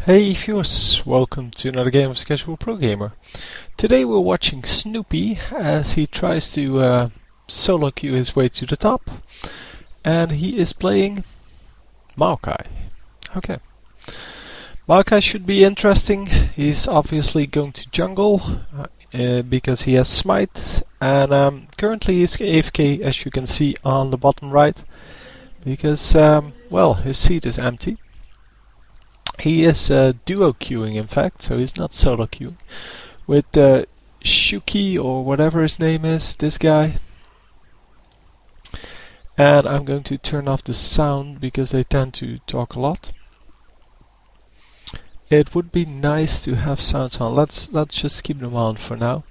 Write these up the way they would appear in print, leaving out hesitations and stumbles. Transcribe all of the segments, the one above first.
Hey viewers, welcome to another game of CasualProGamer. Today we're watching Snoopeh as he tries to solo queue his way to the top, and he is playing Maokai. Okay. Maokai should be interesting. He's obviously going to jungle because he has smite, and currently he's AFK, as you can see on the bottom right, because well, his seat is empty. He is duo queuing, in fact, so he's not solo queuing with Shuki or whatever his name is, this guy. And I'm going to turn off the sound because they tend to talk a lot. It would be nice to have sounds on. Let's just keep them on for now.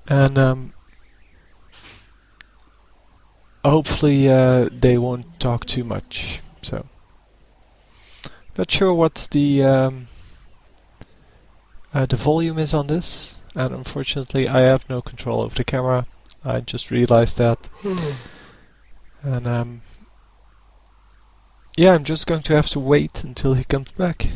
And hopefully they won't talk too much. So. Not sure what the volume is on this, and unfortunately I have no control over the camera. I just realized that. And yeah, I'm just going to have to wait until he comes back.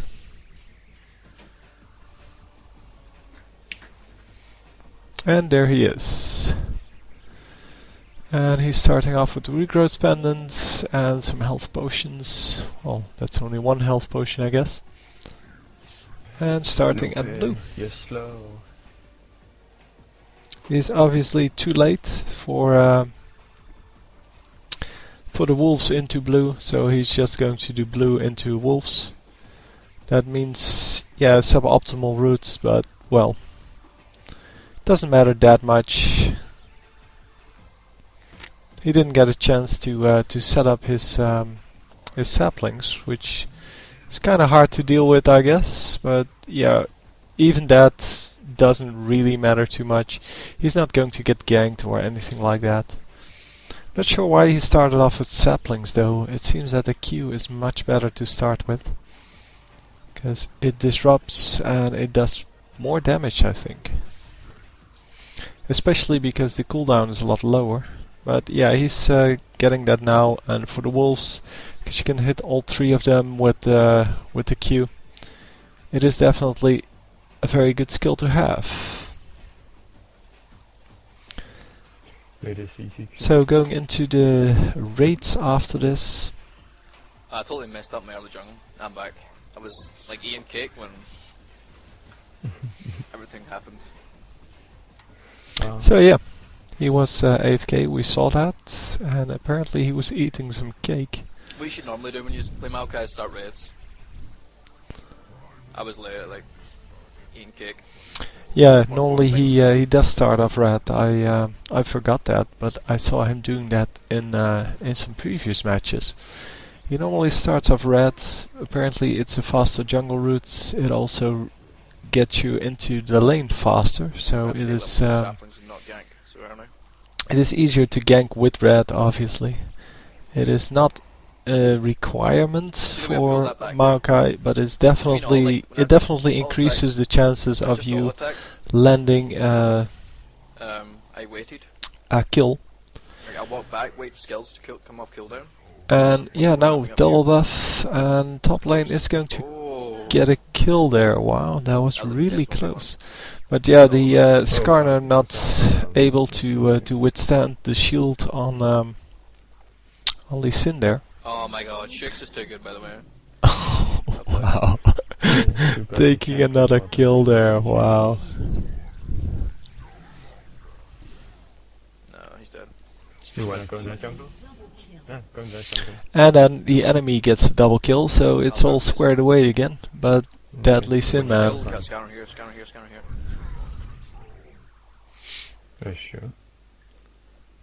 And there he is. And he's starting off with regrowth pendants and some health potions. Well, that's only one health potion, I guess. And starting at blue. You're slow. He's obviously too late for the wolves into blue, so he's just going to do blue into wolves. That means, yeah, suboptimal routes, but well, doesn't matter that much. He didn't get a chance to set up his saplings, which is kind of hard to deal with, I guess. But yeah, even that doesn't really matter too much. He's not going to get ganked or anything like that. Not sure why he started off with saplings, though. It seems that the Q is much better to start with, because it disrupts and it does more damage, I think. Especially because the cooldown is a lot lower. But yeah, he's getting that now, and for the wolves, because you can hit all three of them with the Q, it is definitely a very good skill to have. So going into the raids after this. I totally messed up my early jungle. I'm back. I was like eating cake when everything happened. So yeah. He was AFK, we saw that, and apparently he was eating some cake. What you should normally do when you play Maokai is start raids. I was late, like, eating cake. Yeah, normally he does start off red. I forgot that, but I saw him doing that in some previous matches. He normally starts off red. Apparently it's a faster jungle route. It also gets you into the lane faster, so it is... It is easier to gank with red, obviously. It is not a requirement for Maokai, but it's definitely it definitely increases the chances of you landing I waited. a kill. Like I walked back, wait skills to come off cooldown. And yeah, now double buff, and top lane is going to get a kill there. Wow, that was really close. But yeah, the Skarner not able to withstand the shield on Lee Sin there. Oh my god, Shix is too good, by the way. Oh, wow. Taking another kill there, wow. No, he's dead. You wanna go in that jungle? Yeah, go in that jungle. And then the enemy gets a double kill, so it's all squared away again. But that Lee Sin, man. Scanner here, scanner here, scanner here. Sure.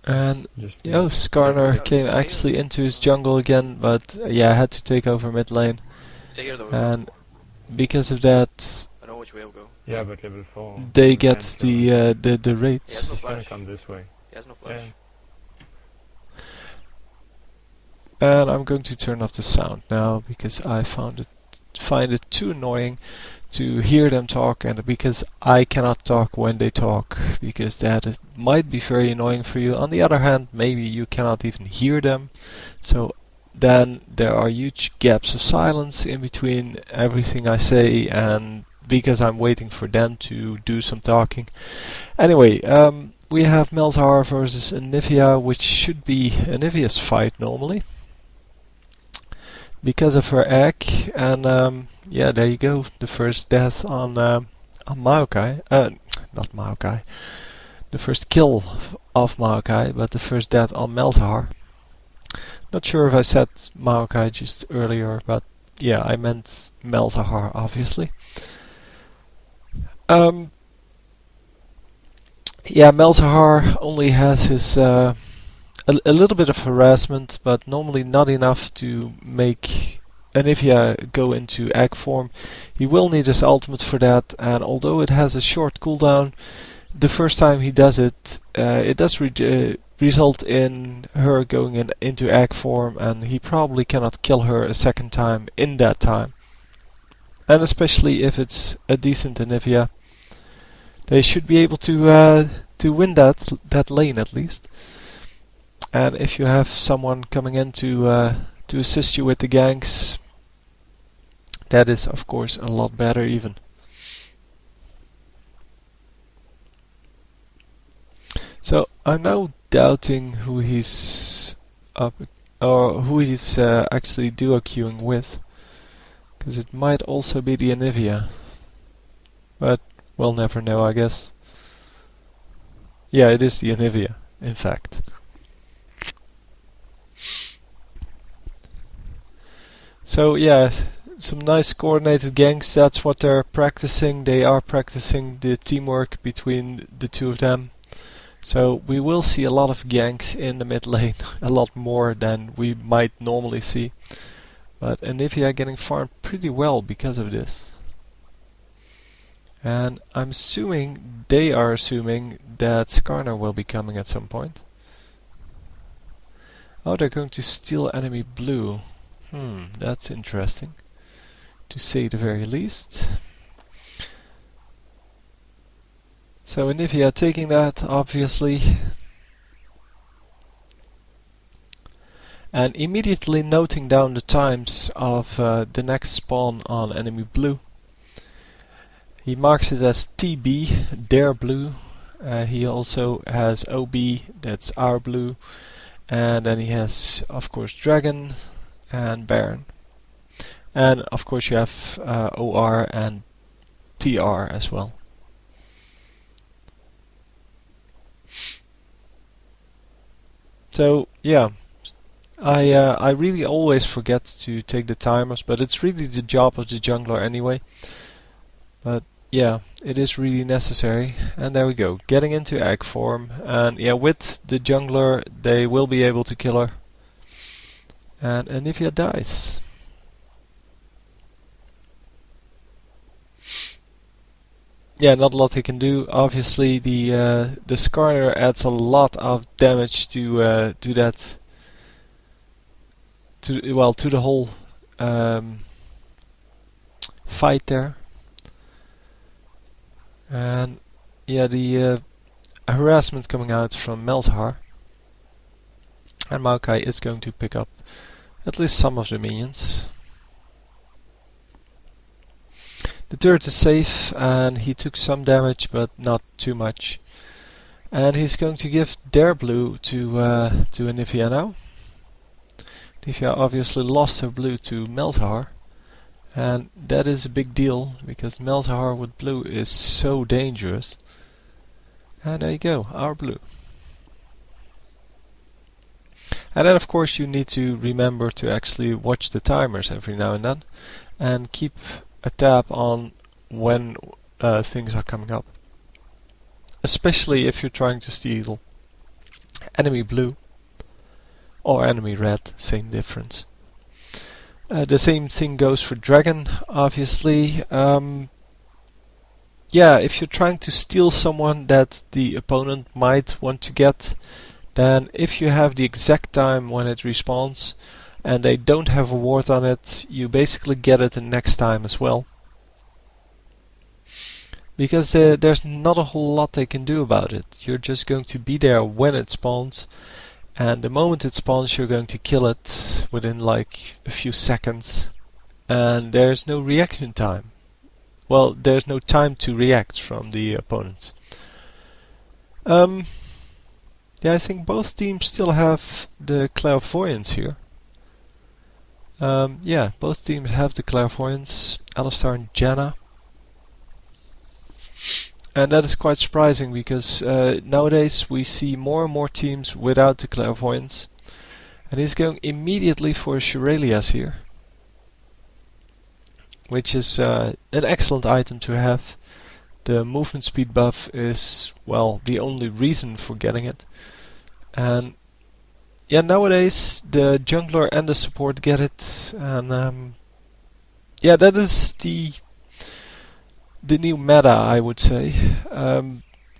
And yeah, Skarner came actually into his jungle again, but yeah, had to take over mid lane. Stay here though. And because of that, I know which way I'll go. Yeah, but level 4. they get the raids. He has no He's gonna flash. come this way. He has no flash. And I'm going to turn off the sound now because I find it too annoying to hear them talk, and because I cannot talk when they talk, because that might be very annoying for you. On the other hand, maybe you cannot even hear them, so then there are huge gaps of silence in between everything I say, and because I'm waiting for them to do some talking. Anyway, we have Melzar versus Anivia, which should be Anivia's fight normally, because of her egg, and yeah, there you go, the first death on Maokai, not Maokai, the first kill of Maokai, but the first death on Melzar. Not sure if I said Maokai just earlier, but yeah, I meant Melzar, obviously. Yeah, Melzar only has his a little bit of harassment, but normally not enough to make Anivia go into egg form. He will need his ultimate for that, and although it has a short cooldown, the first time he does it, it does result in her going into egg form, and he probably cannot kill her a second time in that time. And especially if it's a decent Anivia, they should be able to win that lane at least. And if you have someone coming in to assist you with the ganks, that is of course a lot better even. So I'm now doubting who he's up or who he's actually duo queuing with, because it might also be the Anivia, but we'll never know, I guess. Yeah, it is the Anivia, in fact. So yeah, some nice coordinated ganks, that's what they're practicing. They are practicing the teamwork between the two of them. So we will see a lot of ganks in the mid lane, a lot more than we might normally see. But Anivia getting farmed pretty well because of this. And I'm assuming, they are assuming, that Skarner will be coming at some point. Oh, they're going to steal enemy blue. That's interesting, to say the very least. So Anivia taking that, obviously, and immediately noting down the times of the next spawn on enemy blue. He marks it as TB, their blue. He also has OB, that's our blue, and then he has, of course, Dragon and Baron. And of course you have OR and TR as well. So yeah, I really always forget to take the timers, but it's really the job of the jungler anyway. But yeah, it is really necessary. And there we go, getting into egg form, and yeah, with the jungler they will be able to kill her. And Anivia dies. Yeah, not a lot he can do. Obviously, the Skarner adds a lot of damage to that. To the whole fight there. And yeah, the harassment coming out from Melzar, and Maokai is going to pick up at least some of the minions. The turret is safe, and he took some damage, but not too much. And he's going to give their blue to Anivia now. Anivia obviously lost her blue to Melzar, and that is a big deal, because Melzar with blue is so dangerous. And there you go, our blue. And then of course you need to remember to actually watch the timers every now and then, and keep a tab on when things are coming up. Especially if you're trying to steal enemy blue or enemy red, same difference. The same thing goes for Dragon, obviously. Yeah, if you're trying to steal someone that the opponent might want to get, then if you have the exact time when it respawns and they don't have a ward on it, you basically get it the next time as well. Because there's not a whole lot they can do about it. You're just going to be there when it spawns, and the moment it spawns you're going to kill it within like a few seconds, and there's no reaction time. Well, there's no time to react from the opponents. Yeah, I think both teams still have the clairvoyance here. Yeah, both teams have the clairvoyance, Alistar and Janna. And that is quite surprising because nowadays we see more and more teams without the clairvoyance. And he's going immediately for Shurelias here, which is an excellent item to have. The movement speed buff is, well, the only reason for getting it. And yeah, nowadays the jungler and the support get it, and yeah, that is the new meta, I would say.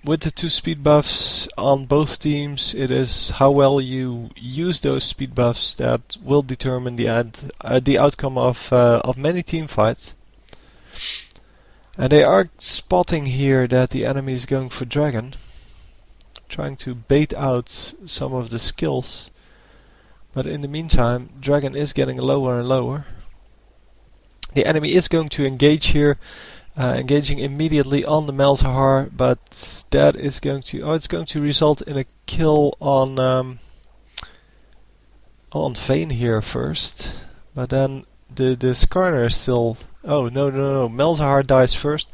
With the 2 speed buffs on both teams, it is how well you use those speed buffs that will determine the outcome of many team fights. And they are spotting here that the enemy is going for dragon, trying to bait out some of the skills. But in the meantime, dragon is getting lower and lower. The enemy is going to engage here, engaging immediately on the Malzahar, but that is going to it's going to result in a kill on Vayne here first. But then the Skarner is still. Oh no! Malzahar dies first,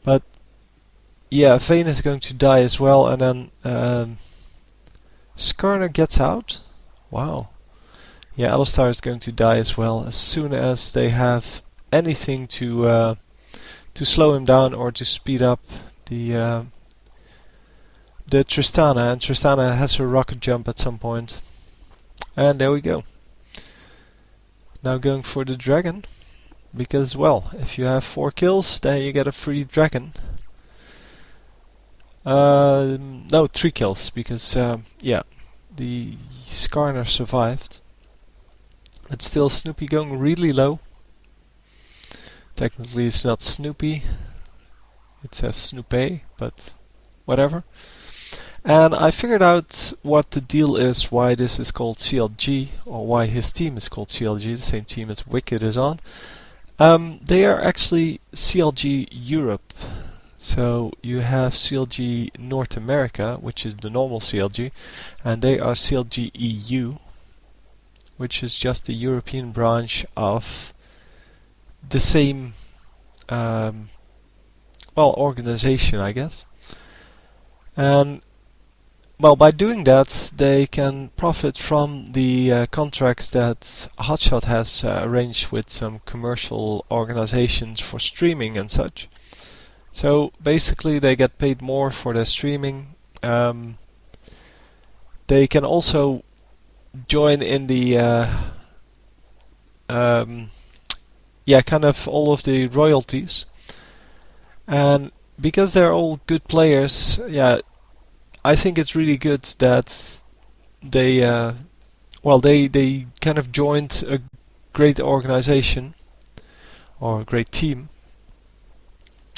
but yeah, Vayne is going to die as well, and then Skarner gets out. Wow. Yeah, Alistar is going to die as well as soon as they have anything to slow him down or to speed up the Tristana, and Tristana has her rocket jump at some point. And there we go. Now going for the dragon, because well, if you have 4 kills, then you get a free dragon. No, 3 kills, because yeah, the Skarner survived. But still, Snoopeh going really low. Technically it's not Snoopeh, it says Snoopeh, but whatever. And I figured out what the deal is, why this is called CLG, or why his team is called CLG, the same team as Wicked is on. They are actually CLG Europe. So you have CLG North America, which is the normal CLG, and they are CLG EU, which is just the European branch of the same well, organization, I guess. And well, by doing that, they can profit from the contracts that Hotshot has arranged with some commercial organizations for streaming and such. So basically, they get paid more for their streaming. They can also join in the yeah, kind of all of the royalties. And because they're all good players, yeah, I think it's really good that they well, they kind of joined a great organization or a great team,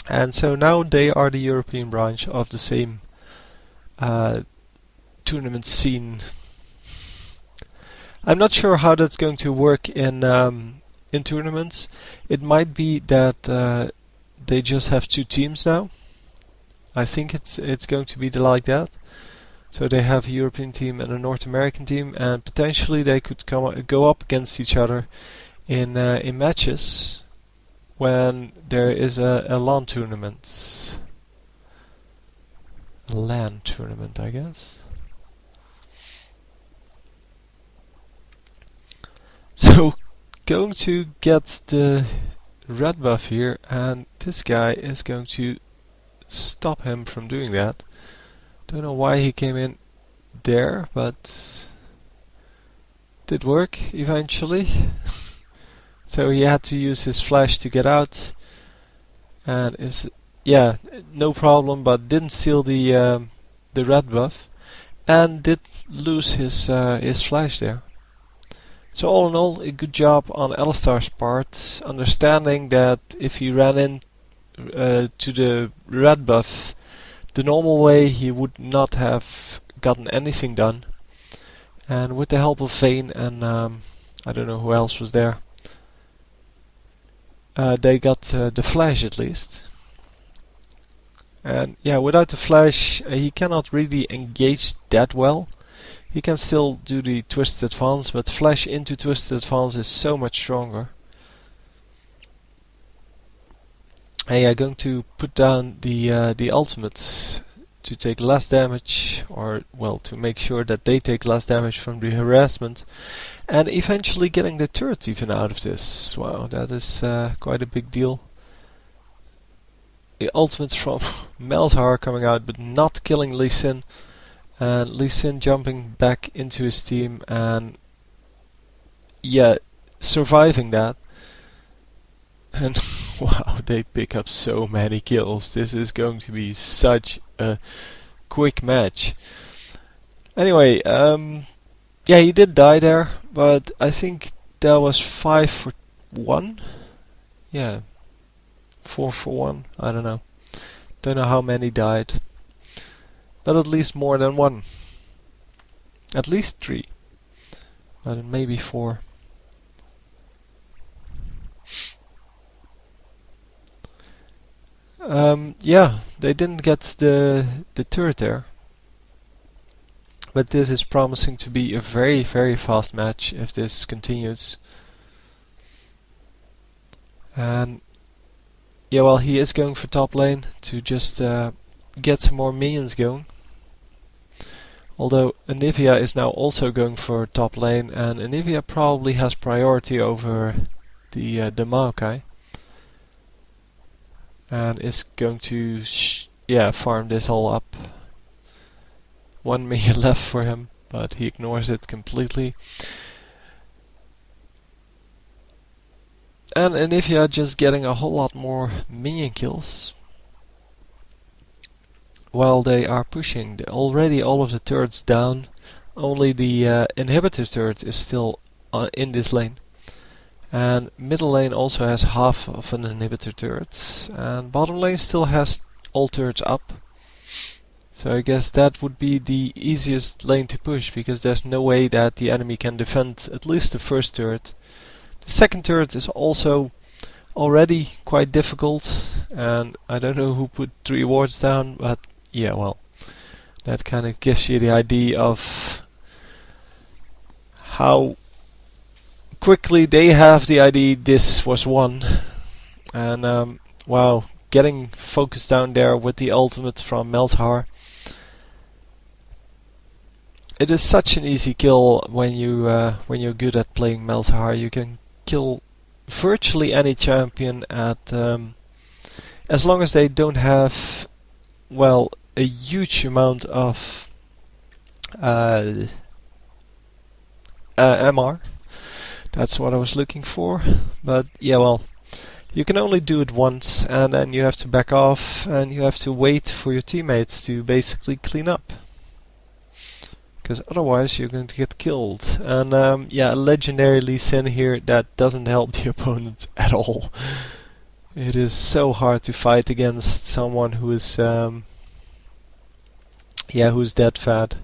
and so now they are the European branch of the same tournament scene. I'm not sure how that's going to work in tournaments. It might be that they just have 2 teams now. I think it's going to be like that. So they have a European team and a North American team, and potentially they could go up against each other in matches when there is a LAN tournament. A LAN tournament, I guess. So going to get the red buff here, and this guy is going to stop him from doing that. Don't know why he came in there, but did work eventually. So he had to use his flash to get out, and is yeah, no problem, but didn't steal the red buff, and did lose his flash there. So all in all, a good job on Alistar's part, understanding that if he ran in to the red buff the normal way, he would not have gotten anything done. And with the help of Vayne and I don't know who else was there, they got the flash at least. And yeah, without the flash, he cannot really engage that well. He can still do the twisted advance, but flash into twisted advance is so much stronger. And yeah, going to put down the ultimate to take less damage, or well, to make sure that they take less damage from the harassment, and eventually getting the turret even out of this. Wow, that is quite a big deal. The ultimates from Maokai coming out, but not killing Lee Sin, and Lee Sin jumping back into his team and yeah, surviving that. And wow, they pick up so many kills. This is going to be such a quick match. Anyway, yeah, he did die there, but I think that was 5 for 1. Yeah, 4 for 1. I don't know. Don't know how many died, but at least more than 1. At least 3, but maybe 4. Yeah, they didn't get the turret there, but this is promising to be a very, very fast match if this continues. And yeah, well, he is going for top lane to just get some more minions going. Although Anivia is now also going for top lane, and Anivia probably has priority over the Maokai, and is going to farm this all up. 1 minion left for him, but he ignores it completely. And Anivia just getting a whole lot more minion kills while they are pushing. Already all of the turrets down. Only the inhibitor turret is still in this lane. And middle lane also has half of an inhibitor turret. And bottom lane still has all turrets up. So I guess that would be the easiest lane to push, because there's no way that the enemy can defend at least the first turret. The second turret is also already quite difficult, and I don't know who put 3 wards down, but yeah, well, that kind of gives you the idea of how quickly they have the idea this was won. And wow, getting focused down there with the ultimate from Melzhar. It is such an easy kill when you're good at playing Melzhar. You can kill virtually any champion at as long as they don't have, well, a huge amount of MR. That's what I was looking for. But yeah, well, you can only do it once, and then you have to back off, and you have to wait for your teammates to basically clean up, because otherwise you're going to get killed. And yeah, a legendary Lee Sin here, that doesn't help the opponent at all. It is so hard to fight against someone who is who's that fat.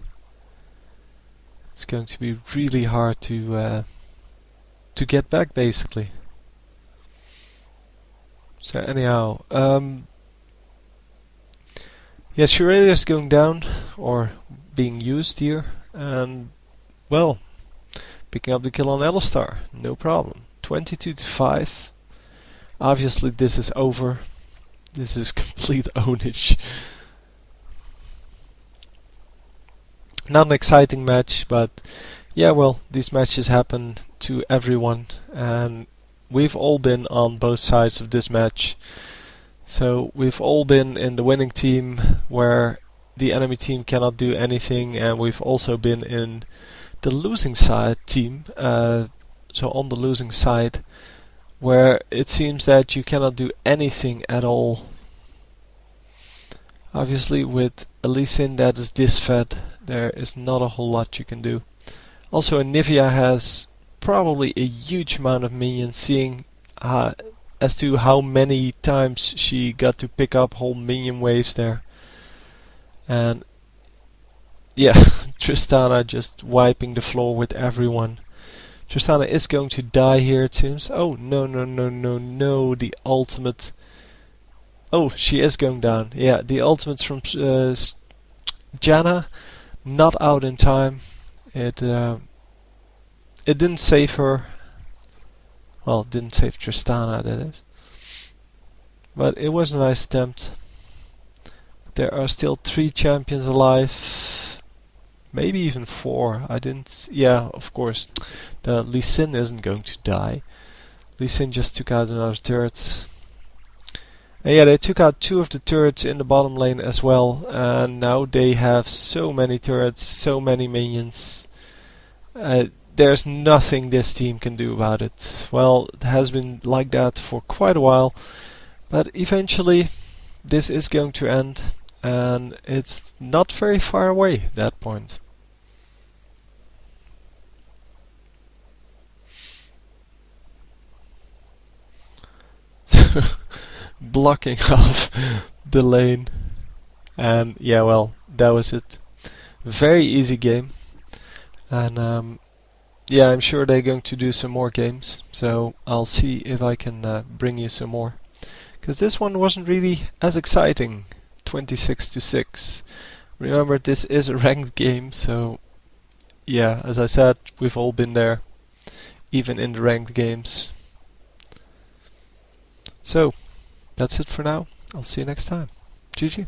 It's going to be really hard to get back, basically. So anyhow, yeah, Shurelya is going down, or being used here, and well, picking up the kill on Alistar, no problem. 22-5. Obviously this is over. This is complete ownage. Not an exciting match, but yeah, well, these matches happen to everyone, and we've all been on both sides of this match. So we've all been in the winning team where the enemy team cannot do anything, and we've also been in the losing side team, so on the losing side, where it seems that you cannot do anything at all. Obviously with a Lee Sin that is this fed, there is not a whole lot you can do. Also Anivia has probably a huge amount of minions, seeing as to how many times she got to pick up whole minion waves there. And yeah, Tristana just wiping the floor with everyone. Tristana is going to die here, it seems. Oh, no, no, no, no, no. The ultimate. Oh, she is going down. Yeah, the ultimate from Janna. Not out in time. It didn't save her. Well, it didn't save Tristana, that is. But it was a nice attempt. There are still 3 champions alive. Maybe even 4. I didn't... Yeah, of course. The Lee Sin isn't going to die. Lee Sin just took out another turret. And yeah, they took out 2 of the turrets in the bottom lane as well. And now they have so many turrets, so many minions. There's nothing this team can do about it. Well, it has been like that for quite a while. But eventually, this is going to end. And it's not very far away at that point. Blocking off the lane. And yeah, well, that was it. Very easy game. And yeah, I'm sure they're going to do some more games. So I'll see if I can bring you some more. Because this one wasn't really as exciting. 26-6. Remember, this is a ranked game, so yeah, as I said, we've all been there, even in the ranked games. So, that's it for now. I'll see you next time. GG.